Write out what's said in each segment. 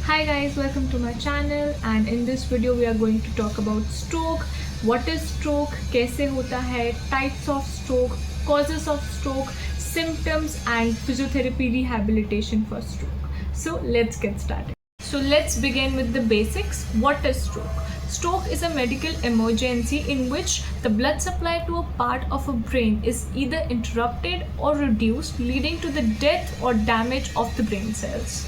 Hi guys, welcome to my channel and in this video we are going to talk about stroke, what is stroke, कैसे होता है, types of stroke, causes of stroke, symptoms and physiotherapy rehabilitation for stroke. So let's get started. So let's begin with the basics. What is stroke? Stroke is a medical emergency in which the blood supply to a part of a brain is either interrupted or reduced, leading to the death or damage of the brain cells.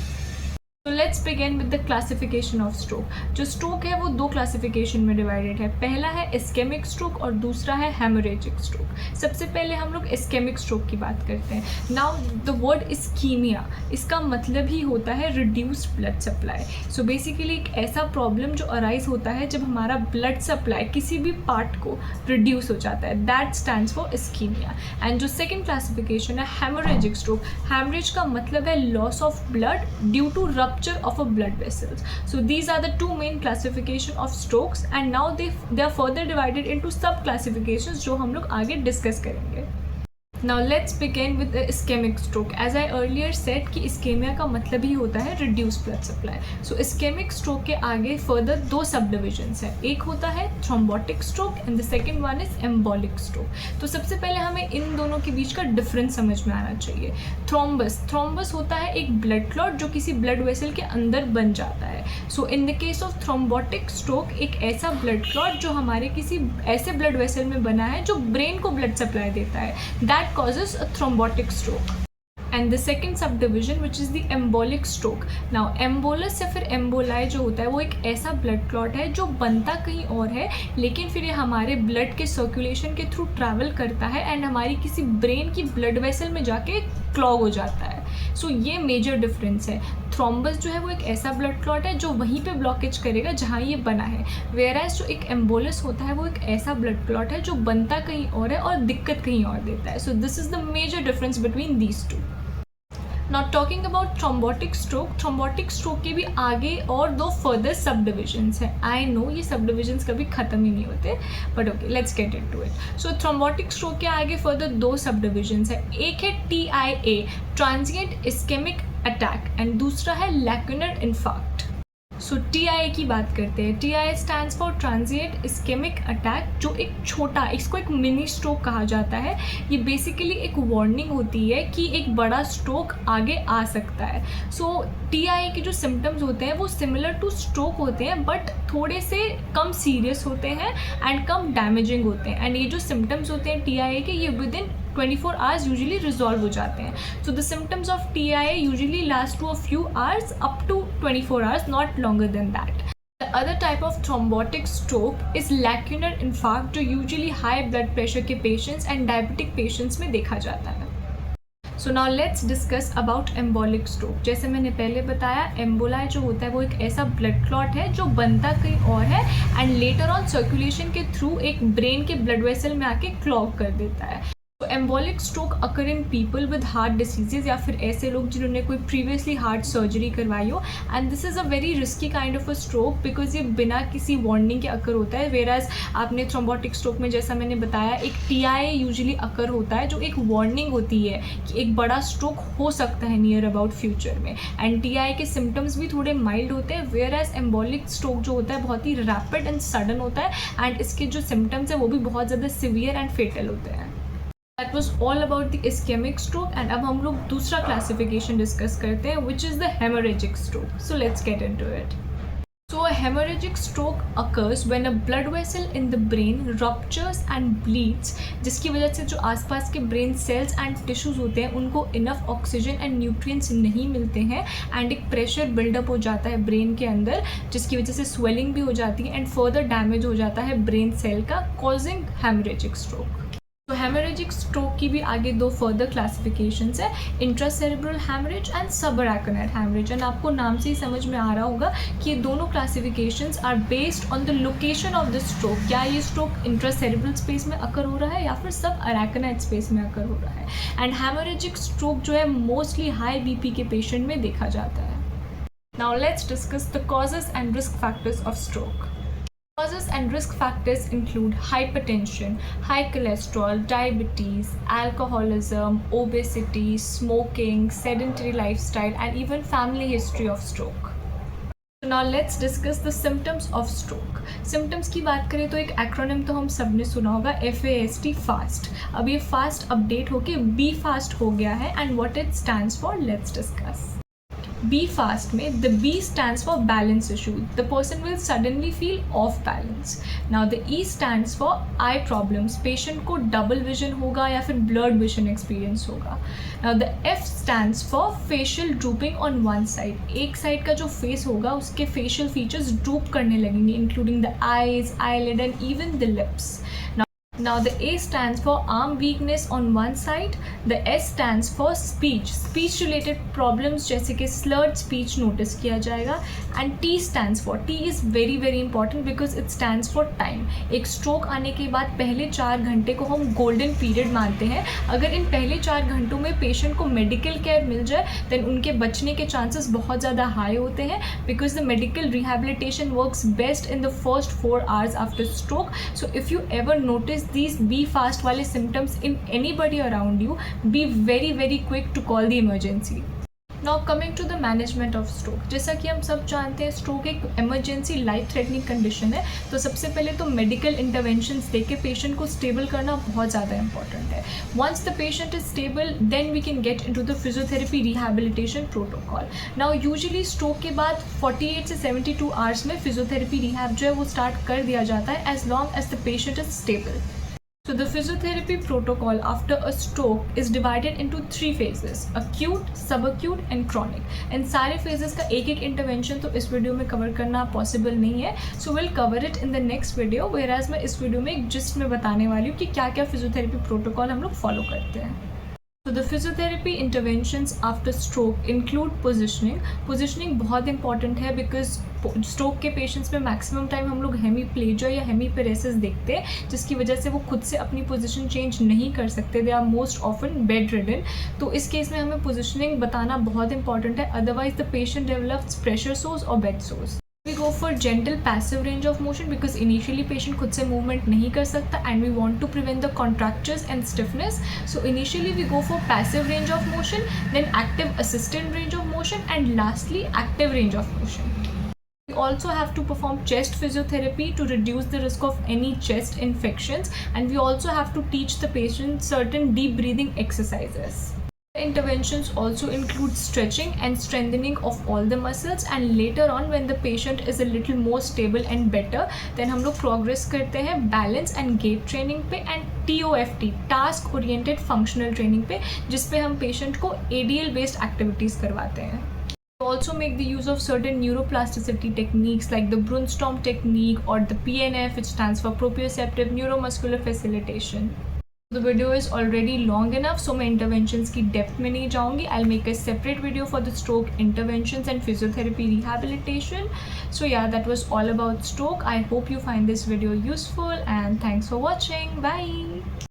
तो let's begin with the classification of stroke. जो stroke है वो दो classification में divided है. पहला है ischaemic stroke और दूसरा है हेमोरेजिक स्ट्रोक. सबसे पहले हम लोग इस्केमिक स्ट्रोक की बात करते हैं. नाउ द वर्ड इस्कीमिया, इसका मतलब ही होता है reduced blood supply. So basically एक ऐसा प्रॉब्लम जो अराइज होता है जब हमारा ब्लड सप्लाई किसी भी पार्ट को रिड्यूस हो जाता है, that stands for ischaemia. And जो सेकेंड क्लासिफिकेशन है हेमोरेजिक स्ट्रोक, हेमरेज का मतलब है loss of blood due to rupture of a blood vessels. So these are the two main classification of strokes and now they are further divided into sub classifications जो हम लोग आगे discuss करेंगे. Now let's begin with the ischemic stroke. As I earlier said कि ischemia का मतलब ही होता है reduced blood supply. So ischemic stroke के आगे further दो subdivisions हैं. एक होता है thrombotic stroke and the second one is embolic stroke. तो सबसे पहले हमें इन दोनों के बीच का difference समझ में आना चाहिए. Thrombus होता है एक blood clot जो किसी blood vessel के अंदर बन जाता है. So in the case of thrombotic stroke, एक ऐसा blood clot जो हमारे किसी ऐसे blood vessel में बना है जो brain को blood supply देता है, that causes a thrombotic stroke. And the second subdivision which is the embolic stroke. Now embolus या फिर emboli जो होता है वो एक ऐसा blood clot है जो बनता कहीं और है लेकिन फिर ये हमारे blood के circulation के थ्रू travel करता है and हमारी किसी brain की blood vessel में जाके clog हो जाता है. So ये major difference है. थ्रोम्बस जो है वो एक ऐसा ब्लड क्लॉट है जो वहीं पे ब्लॉकेज करेगा जहाँ ये बना है, वेयरएज जो एक एम्बोलस होता है वो एक ऐसा ब्लड क्लॉट है जो बनता कहीं और है और दिक्कत कहीं और देता है. So this is the major difference between these two. Not talking about thrombotic stroke के भी आगे और दो फर्दर सब डिविजन्स हैं. आई नो ये सब डिविजन्स कभी ख़त्म ही नहीं होते but okay let's get into it. So thrombotic stroke के आगे फर्दर दो सब डिविजन्स हैं. एक है TIA, transient ischaemic attack, and दूसरा है लैक्यूनर इन्फार्क्ट. सो TIA की बात करते हैं. TIA stands for transient ischaemic attack, जो एक छोटा, इसको एक मिनी स्ट्रोक कहा जाता है. ये बेसिकली एक वार्निंग होती है कि एक बड़ा स्ट्रोक आगे आ सकता है. सो TIA के जो सिम्टम्स होते हैं वो सिमिलर टू स्ट्रोक होते हैं बट थोड़े से कम सीरियस होते हैं एंड कम डैमेजिंग होते हैं. एंड ये जो सिम्टम्स होते हैं TIA के, ये within 24 hours usually resolve हो जाते हैं. So the symptoms of TIA usually last to a few hours up to 24 hours, not longer than that. The other type of thrombotic stroke is lacunar infarct जो usually high blood pressure के patients and diabetic patients में देखा जाता है. So now let's discuss about embolic stroke. जैसे मैंने पहले बताया, एम्बोलाई जो होता है वो एक ऐसा ब्लड क्लॉट है जो बनता कहीं और है एंड लेटर ऑन सर्कुलेशन के थ्रू एक ब्रेन के ब्लड वेसल में आके क्लॉग कर देता है. Embolic stroke occur in people with heart diseases या फिर ऐसे लोग जिन्होंने कोई प्रीवियसली हार्ट सर्जरी करवाई हो. And this is a very risky kind of a stroke because ये बिना किसी वार्निंग के अकर होता है. वेराज आपने थ्रोम्बोटिक स्ट्रोक में जैसा मैंने बताया एक TIA यूजुअली अकर होता है जो एक वार्निंग होती है कि एक बड़ा स्ट्रोक हो सकता है नियर अबाउट फ्यूचर में. एंड TIA के सिम्टम्स भी थोड़े माइल्ड होते हैं, वेराज एम्बोलिक स्ट्रोक जो होता है बहुत ही रैपिड एंड सडन होता है एंड इसके जो सिम्टम्स हैं वो भी बहुत ज़्यादा सिवियर एंड फेटल होते हैं. That was all about the ischemic stroke and अब हम लोग दूसरा classification discuss करते हैं which is the hemorrhagic stroke. So let's get into it. So a hemorrhagic stroke occurs when a blood vessel in the brain ruptures and bleeds, जिसकी वजह से जो आसपास के brain cells and tissues होते हैं उनको enough oxygen and nutrients नहीं मिलते हैं and एक pressure build up हो जाता है brain के अंदर जिसकी वजह से swelling भी हो जाती है and further damage हो जाता है brain cell का, causing hemorrhagic stroke. तो हेमोरेजिक स्ट्रोक की भी आगे दो फर्दर क्लासिफिकेशंस है, intracerebral haemorrhage and subarachnoid haemorrhage. And आपको नाम से ही समझ में आ रहा होगा कि ये दोनों classifications are based on the location of the stroke. क्या ये स्ट्रोक इंट्रासेरेब्रल स्पेस में अकर हो रहा है या फिर सबअरैक्नोइड स्पेस में अकर हो रहा है. एंड हेमोरेजिक स्ट्रोक जो है मोस्टली हाई BP के पेशेंट में देखा जाता है. Now let's discuss the causes and risk factors of stroke. Causes and risk factors include hypertension, high cholesterol, diabetes, alcoholism, obesity, smoking, sedentary lifestyle, and even family history of stroke. Now let's discuss the symptoms of stroke. Symptoms की बात करें तो एक acronym तो हम सब ने सुना होगा, FAST, फास्ट. अब ये फास्ट अपडेट होके बी फास्ट हो गया है and what it stands for, let's discuss. Be fast में the B stands for balance issue. The person will suddenly feel off balance. Now the E stands for eye problems. Patient को double vision होगा या फिर blurred vision experience होगा. Now the F stands for facial drooping on one side. एक side का जो face होगा उसके facial features droop करने लगेंगे, including the eyes, eyelid and even the lips. Now the A stands for arm weakness on one side. The S stands for speech related problems जैसे कि slurred speech notice किया जाएगा. And T stands for, T is very important because it stands for time. एक stroke आने के बाद पहले 4 घंटे को हम golden period मानते हैं. अगर इन पहले 4 घंटों में patient को medical care मिल जाए then उनके बचने के chances बहुत ज़्यादा high होते हैं because the medical rehabilitation works best in the first 4 hours after stroke. So if you ever notice these be fast वाले symptoms in anybody around you, be very quick to call the emergency. Now coming to the management of stroke. जैसा कि हम सब जानते हैं stroke एक emergency life threatening condition है, तो सबसे पहले तो medical interventions देके patient को stable करना बहुत ज़्यादा important है. Once the patient is stable, then we can get into the physiotherapy rehabilitation protocol. Now usually stroke के बाद 48 से 72 hours में physiotherapy rehab जो है वो start कर दिया जाता है as long as the patient is stable. So the physiotherapy protocol after a stroke is divided into 3 phases: acute, subacute and chronic. इन सारे phases का एक intervention तो इस वीडियो में कवर करना possible नहीं है, so we'll cover it in the next video, whereas मैं इस वीडियो में एक gist में बताने वाली हूँ कि क्या क्या physiotherapy protocol हम लोग follow करते हैं. So the physiotherapy interventions after stroke include positioning. Positioning बहुत important है because stroke के patients में maximum time हम लोग hemiplegia या hemiparesis देखते हैं, जिसकी वजह से वो खुद से अपनी position change नहीं कर सकते. They are most often bedridden. तो इस केस में हमें positioning बताना बहुत important है, otherwise the patient develops pressure sores or bed sores. We go for gentle passive range of motion because initially patient खुद से movement नहीं कर सकता and we want to prevent the contractures and stiffness. So initially we go for passive range of motion, then active assisted range of motion and lastly active range of motion. We also have to perform chest physiotherapy to reduce the risk of any chest infections, and we also have to teach the patient certain deep breathing exercises. Interventions also include stretching and strengthening of all the muscles, and later on when the patient is a little more stable and better, then हम लोग progress करते हैं balance and gait training पे and TOFT, task oriented functional training पे, जिस पे हम patient को ADL based activities करवाते हैं. We also make the use of certain neuroplasticity techniques like the Brunstorm technique or the PNF, which stands for proprioceptive neuromuscular facilitation. The video is already long enough, so मैं interventions की depth में नहीं जाऊँगी. I'll make a separate video for the stroke interventions and physiotherapy rehabilitation. So yeah, that was all about stroke. I hope you find this video useful and thanks for watching. Bye.